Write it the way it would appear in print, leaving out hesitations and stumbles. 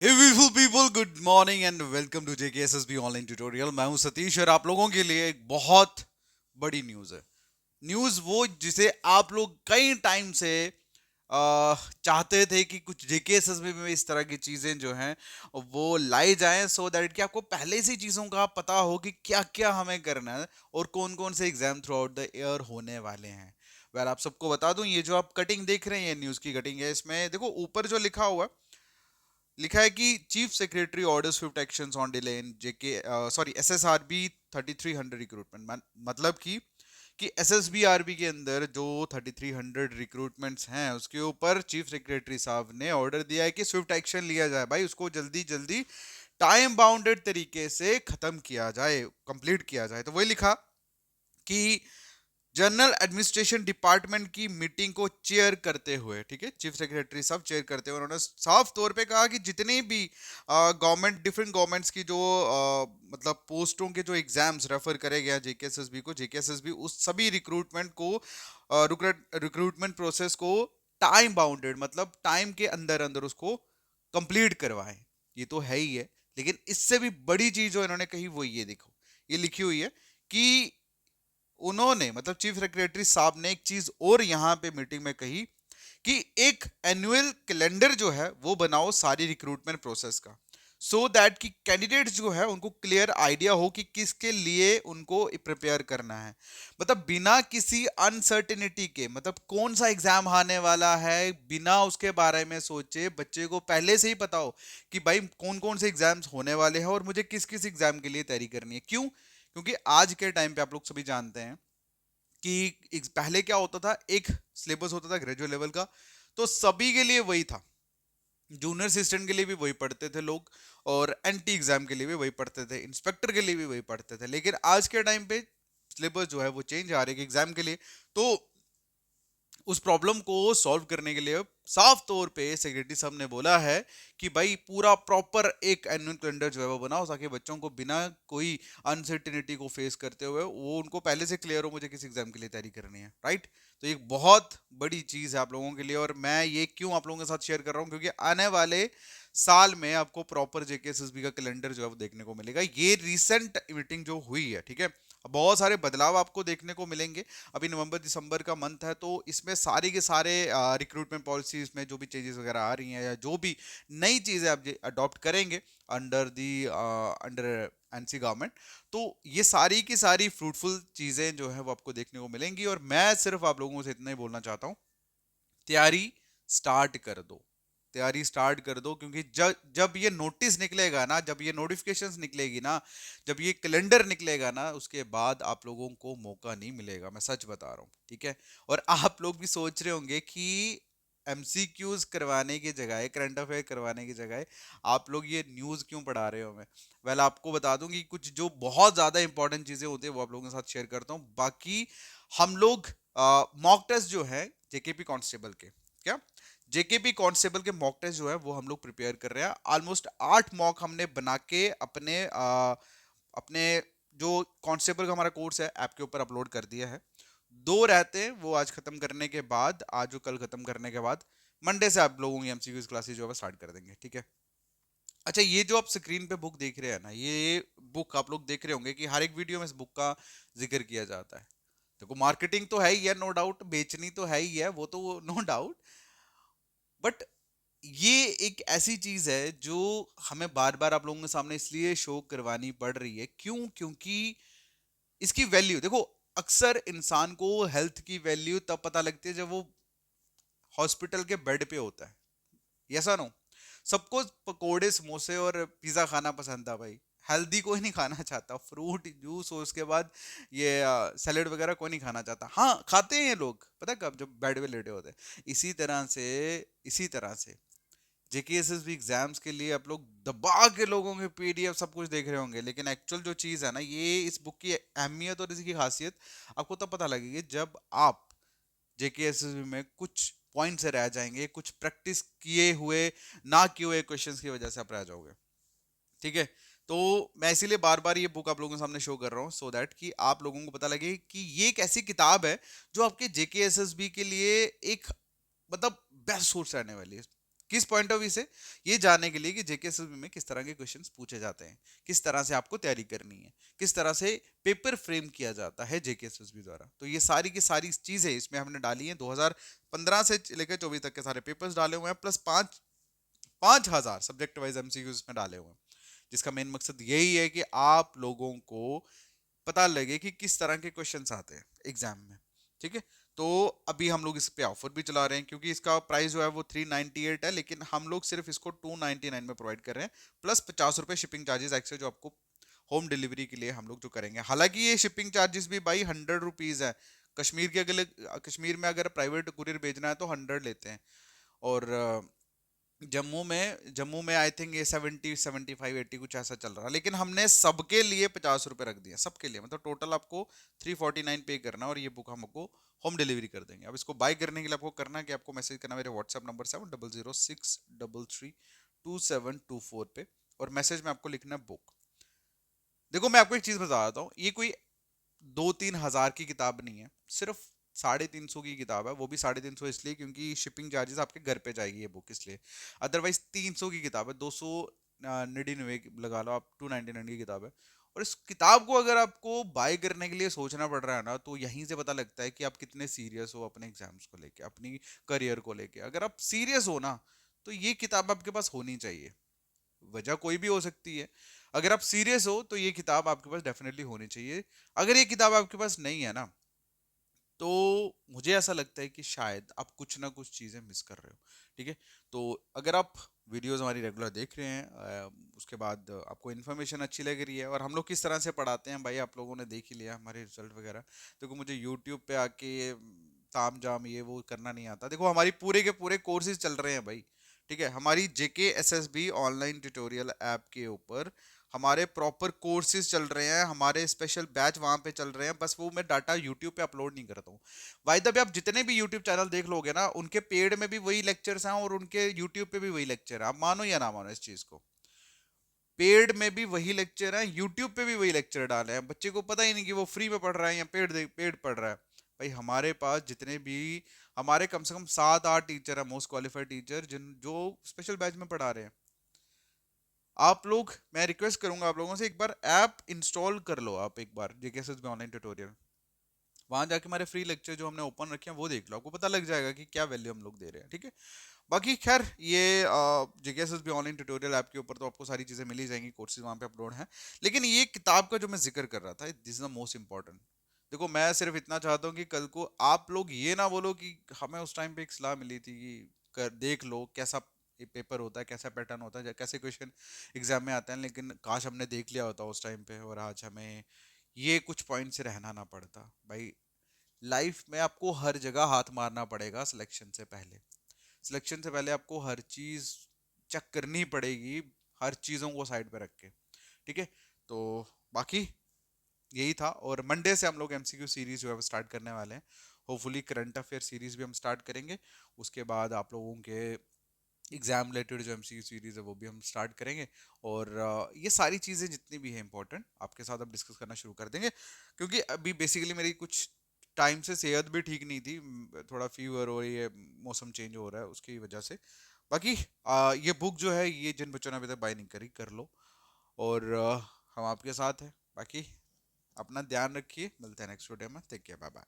Hey beautiful people, good morning and welcome to JKSSB online tutorial. मैं हूं सतीश और आप लोगों के लिए एक बहुत बड़ी न्यूज़ है। न्यूज़ वो जिसे आप लोग कई टाइम से चाहते थे कि कुछ जेकेएसएसबी में इस तरह की चीज़ें जो हैं वो लाई जाएं, सो दैट कि आपको पहले से चीज़ों का पता हो कि क्या क्या हमें करना है और कौन कौन से exam through out the year होने वाले हैं। वेल, आप सबको बता दूं, ये जो आप कटिंग देख रहे हैं ये न्यूज़ की कटिंग है। इसमें देखो ऊपर जो लिखा हुआ है, लिखा है कि chief secretary orders swift actions on delay in JK sorry SSRB 3300 recruitment. मतलब कि एसएसबीआरबी के अंदर जो 3300 रिक्रूटमेंट्स हैं उसके ऊपर चीफ सेक्रेटरी साहब ने ऑर्डर दिया है कि स्विफ्ट एक्शन लिया जाए, भाई उसको जल्दी जल्दी टाइम बाउंडेड तरीके से खत्म किया जाए, कंप्लीट किया जाए। तो वही लिखा कि जनरल एडमिनिस्ट्रेशन डिपार्टमेंट की मीटिंग को चेयर करते हुए, ठीक है, चीफ सेक्रेटरी साहब चेयर करते हुए उन्होंने साफ तौर पे कहा कि जितनी भी गवर्नमेंट डिफरेंट गवर्नमेंट्स की जो मतलब पोस्टों के जो एग्जाम्स रेफर करे गया जेकेएसएसबी को, जेकेएसएसबी उस सभी रिक्रूटमेंट को रिक्रूटमेंट प्रोसेस को टाइम बाउंडेड, मतलब टाइम के अंदर अंदर उसको कंप्लीट करवाएं। ये तो है ही है, लेकिन इससे भी बड़ी चीज जो इन्होंने कही वो ये देखो, ये लिखी हुई है कि उन्होंने मतलब चीफ सेक्रेटरी साहब ने एक चीज और यहां पे मीटिंग में कही कि एक एनुअल कैलेंडर जो है वो बनाओ सारी रिक्रूटमेंट प्रोसेस का, सो दैट कि कैंडिडेट्स जो है उनको क्लियर आइडिया हो कि किसके लिए उनको प्रिपेयर करना है। मतलब बिना किसी अनसर्टेनिटी के, मतलब कौन सा एग्जाम आने वाला है बिना उसके बारे में सोचे बच्चे को पहले से ही पता हो कि भाई कौन कौन से एग्जाम्स होने वाले हैं और मुझे किस किस एग्जाम के लिए तैयारी करनी है। क्यों? क्योंकि आज के टाइम पे आप लोग सभी जानते हैं कि पहले क्या होता था, एक सिलेबस होता था ग्रेजुएट लेवल का, तो सभी के लिए वही था। जूनियर असिस्टेंट के लिए भी वही पढ़ते थे लोग, और एंटी एग्जाम के लिए भी वही पढ़ते थे, इंस्पेक्टर के लिए भी वही पढ़ते थे। लेकिन आज के टाइम पे सिलेबस जो है वो चेंज आ रही है एग्जाम के लिए। तो उस प्रॉब्लम को सॉल्व करने के लिए साफ तौर पे सेक्रेटरी साहब ने बोला है कि भाई पूरा प्रॉपर एक एनुअल कैलेंडर जो है वो बनाओ, ताकि बच्चों को बिना कोई अनसर्टिनिटी को फेस करते हुए वो उनको पहले से क्लियर हो मुझे किस एग्जाम के लिए तैयारी करनी है, राइट। तो एक बहुत बड़ी चीज है आप लोगों के लिए, और मैं ये क्यों आप लोगों के साथ शेयर कर रहा हूँ, क्योंकि आने वाले साल में आपको प्रॉपर जेकेएसएसबी का कैलेंडर जो है वो देखने को मिलेगा। ये रिसेंट मीटिंग जो हुई है, ठीक है, बहुत सारे बदलाव आपको देखने को मिलेंगे। अभी नवंबर दिसंबर का मंथ है, तो इसमें सारे के सारे रिक्रूटमेंट पॉलिसीज में जो भी चेंजेस वगैरह आ रही हैं या जो भी नई चीज़ें आप अडॉप्ट करेंगे under the under NC government, तो ये सारी की सारी फ्रूटफुल चीज़ें जो है वो आपको देखने को मिलेंगी। और मैं सिर्फ आप लोगों से इतना ही बोलना चाहता हूँ, तैयारी स्टार्ट कर दो, तैयारी स्टार्ट कर दो। क्योंकि जब जब ये नोटिस निकलेगा ना, जब ये नोटिफिकेशंस निकलेगी ना, जब ये कैलेंडर निकलेगा ना, उसके बाद आप लोगों को मौका नहीं मिलेगा, मैं सच बता रहा हूँ, ठीक है। और आप लोग भी सोच रहे होंगे कि एमसीक्यूज करवाने की जगह, करंट अफेयर करवाने की जगह आप लोग ये न्यूज़ क्यों पढ़ा रहे हो हमें। वेल, आपको बता दूं कि कुछ जो बहुत ज़्यादा इंपॉर्टेंट चीज़ें होती है वो आप लोगों के साथ शेयर करता हूँ। बाकी हम लोग मॉक टेस्ट जो है जेकेपी कांस्टेबल के, क्या जेकेपी कांस्टेबल के मॉक टेस्ट जो है वो हम लोग प्रिपेयर कर रहे हैं। ऑलमोस्ट 8 मॉक हमने बना के अपने जो कांस्टेबल का हमारा कोर्स है ऐप के ऊपर अपलोड कर दिया है। दो रहते हैं, वो आज खत्म करने के बाद, आज और कल खत्म करने के बाद मंडे से आप लोगों की एमसीक्यूज क्लासेस जो है स्टार्ट कर देंगे, ठीक है। अच्छा, ये जो आप स्क्रीन पे बुक देख रहे हैं ना, ये बुक आप लोग देख रहे होंगे कि हर एक वीडियो में इस बुक का जिक्र किया जाता है। देखो, मार्केटिंग तो है ही है, नो डाउट, बेचनी तो है ही है, वो तो नो डाउट, बट ये एक ऐसी चीज है जो हमें बार बार आप लोगों के सामने इसलिए शो करवानी पड़ रही है। क्यों? क्योंकि इसकी वैल्यू देखो, अक्सर इंसान को हेल्थ की वैल्यू तब पता लगती है जब वो हॉस्पिटल के बेड पे होता है। ऐसा नो, सबको पकोड़े समोसे और पिज्जा खाना पसंद था भाई, हेल्दी कोई नहीं खाना चाहता, फ्रूट जूस और उसके बाद ये सैलेड वगैरह कोई नहीं खाना चाहता। हाँ, खाते हैं ये लोग, पता है कब, जब बेड पे लेटे होते हैं। इसी तरह से जेकेएसएसबी एग्जाम्स के लिए आप लोग दबा के लोगों के पीडीएफ सब कुछ देख रहे होंगे, लेकिन एक्चुअल जो चीज़ है ना, ये इस बुक की अहमियत और इसकी खासियत आपको तब पता लगेगी जब आप जेकेएसएसबी में कुछ पॉइंट से रह जाएंगे, कुछ प्रैक्टिस किए हुए ना किए हुए क्वेश्चंस की वजह से आप रह जाओगे, ठीक है। तो मैं इसीलिए बार बार ये बुक आप लोगों के सामने शो कर रहा हूँ, सो दैट कि आप लोगों को पता लगे कि ये एक ऐसी किताब है जो आपके जेकेएसएसबी के लिए एक मतलब बेस्ट सोर्स रहने वाली है। किस पॉइंट ऑफ व्यू से? ये जानने के लिए कि जेकेएसएसबी में किस तरह के क्वेश्चंस पूछे जाते हैं, किस तरह से आपको तैयारी करनी है, किस तरह से पेपर फ्रेम किया जाता है जेकेएसएसबी द्वारा। तो ये सारी की सारी चीजें इसमें हमने डाली हैं। 2015 से लेकर 24 तक के सारे पेपर्स डाले हुए हैं, प्लस 5,000 सब्जेक्ट वाइज एमसीक्यूज इसमें डाले हुए हैं, जिसका मेन मकसद यही है कि आप लोगों को पता लगे कि किस तरह के क्वेश्चंस आते हैं एग्जाम में। ठीक है, तो अभी हम लोग इस पे ऑफर भी चला रहे हैं, क्योंकि इसका प्राइस जो है वो 398 है, लेकिन हम लोग सिर्फ इसको 299 में प्रोवाइड कर रहे हैं, प्लस 50 रुपए शिपिंग चार्जेस एक्स्ट्रा जो आपको होम डिलीवरी के लिए हम लोग जो करेंगे। हालांकि ये शिपिंग चार्जेस भी भाई 100 रुपीज है। कश्मीर के अगले कश्मीर में अगर प्राइवेट कुरियर भेजना है तो 100 लेते हैं, और जम्मू में आई थिंक ये 70 75 80 कुछ ऐसा चल रहा है, लेकिन हमने सबके लिए 50 रुपए रख दिया, सबके लिए, मतलब टोटल आपको 349 पे करना, और ये बुक हम आपको होम डिलीवरी कर देंगे। अब इसको बाय करने के लिए आपको करना है कि आपको मैसेज करना मेरे व्हाट्सएप नंबर 7006332724 पे, और मैसेज में आपको लिखना है बुक। देखो मैं आपको एक चीज बता देता हूँ, ये कोई 2-3 हजार की किताब नहीं है, सिर्फ 350 की किताब है। वो भी 350 इसलिए क्योंकि शिपिंग चार्जेस आपके घर पे जाएगी ये बुक, इसलिए। अदरवाइज 300 की किताब है, 299 लगा लो आप, 299 की किताब है। और इस किताब को अगर आपको बाय करने के लिए सोचना पड़ रहा है ना, तो यहीं से पता लगता है कि आप कितने सीरियस हो अपने एग्जाम्स को लेके, अपनी करियर को लेके। अगर आप सीरियस हो ना, तो ये किताब आपके पास होनी चाहिए। वजह कोई भी हो सकती है, अगर आप सीरियस हो तो ये किताब आपके पास डेफिनेटली होनी चाहिए। अगर ये किताब आपके पास नहीं है ना, तो मुझे ऐसा लगता है कि शायद आप कुछ ना कुछ चीज़ें मिस कर रहे हो। ठीक है, तो अगर आप वीडियोस हमारी रेगुलर देख रहे हैं, उसके बाद आपको इन्फॉर्मेशन अच्छी लग रही है, और हम लोग किस तरह से पढ़ाते हैं भाई आप लोगों ने देख ही लिया हमारे रिजल्ट वगैरह। देखो मुझे यूट्यूब पे आके ताम जाम ये वो करना नहीं आता। देखो हमारी पूरे के पूरे कोर्सेज चल रहे हैं भाई। ठीक है, हमारी जेके एसएसबी ऑनलाइन ट्यूटोरियल ऐप के ऊपर हमारे प्रॉपर कोर्सेज चल रहे हैं, हमारे स्पेशल बैच वहां पे चल रहे हैं, बस वो मैं डाटा यूट्यूब पे अपलोड नहीं करता हूँ। वाई द वे आप जितने भी यूट्यूब चैनल देख लोगे ना, उनके पेड में भी वही लेक्चर्स हैं और उनके यूट्यूब पे भी वही लेक्चर है। आप मानो या ना मानो इस चीज को, पेड में भी वही लेक्चर है, यूट्यूब पे भी वही लेक्चर डाले हैं। बच्चे को पता ही नहीं कि वो फ्री में पढ़ रहा है या पेड पढ़ रहा है। भाई हमारे पास जितने भी, हमारे कम से कम 7-8 टीचर है, मोस्ट क्वालिफाइड टीचर, जिन जो स्पेशल बैच में पढ़ा रहे हैं। आप लोग, मैं रिक्वेस्ट करूंगा आप लोगों से, एक बार ऐप इंस्टॉल कर लो, आप एक बार जेकेएसएस में ऑनलाइन ट्यूटोरियल, वहां जाके हमारे फ्री लेक्चर जो हमने ओपन रखे हैं वो देख लो, आपको पता लग जाएगा कि क्या वैल्यू हम लोग दे रहे हैं। ठीक है, बाकी खैर ये जेकेएसएस भी ऑनलाइन ट्यूटोरियल ऐप के ऊपर तो आपको सारी चीजें मिल ही जाएंगी, कोर्सेज वहां पे अपलोड हैं। लेकिन ये किताब का जो मैं जिक्र कर रहा था, this is the most important. देखो मैं सिर्फ इतना चाहता हूँ कि कल को आप लोग ये ना बोलो कि हमें उस टाइम पे एक सलाह मिली थी कि देख लो कैसा ये पेपर होता है, कैसा पैटर्न होता है, कैसे क्वेश्चन एग्जाम में आते हैं, लेकिन काश हमने देख लिया होता उस टाइम पे, और आज हमें ये कुछ पॉइंट से रहना ना पड़ता। भाई लाइफ में आपको हर जगह हाथ मारना पड़ेगा, सिलेक्शन से पहले आपको हर चीज चेक करनी पड़ेगी, हर चीजों को साइड पे रख के। ठीक है, तो बाकी यही था, और मंडे से हम लोग एमसीक्यू सीरीज जो है स्टार्ट करने वाले हैं। होपफुली करंट अफेयर सीरीज भी हम स्टार्ट करेंगे, उसके बाद आप लोगों के एग्जाम रिलेटेड जो एमसीक्यू सीरीज है वो भी हम स्टार्ट करेंगे, और ये सारी चीज़ें जितनी भी है इंपॉर्टेंट आपके साथ अब डिस्कस करना शुरू कर देंगे, क्योंकि अभी बेसिकली मेरी कुछ टाइम से सेहत भी ठीक नहीं थी, थोड़ा फीवर और ये मौसम चेंज हो रहा है उसकी वजह से। बाकी ये बुक जो है ये जिन बच्चों ने अभी तक बाय नहीं करी कर लो, और हम आपके साथ हैं। बाकी अपना ध्यान रखिए, मिलते हैं नेक्स्ट वीडियो में, टेक केयर, बाय बाय।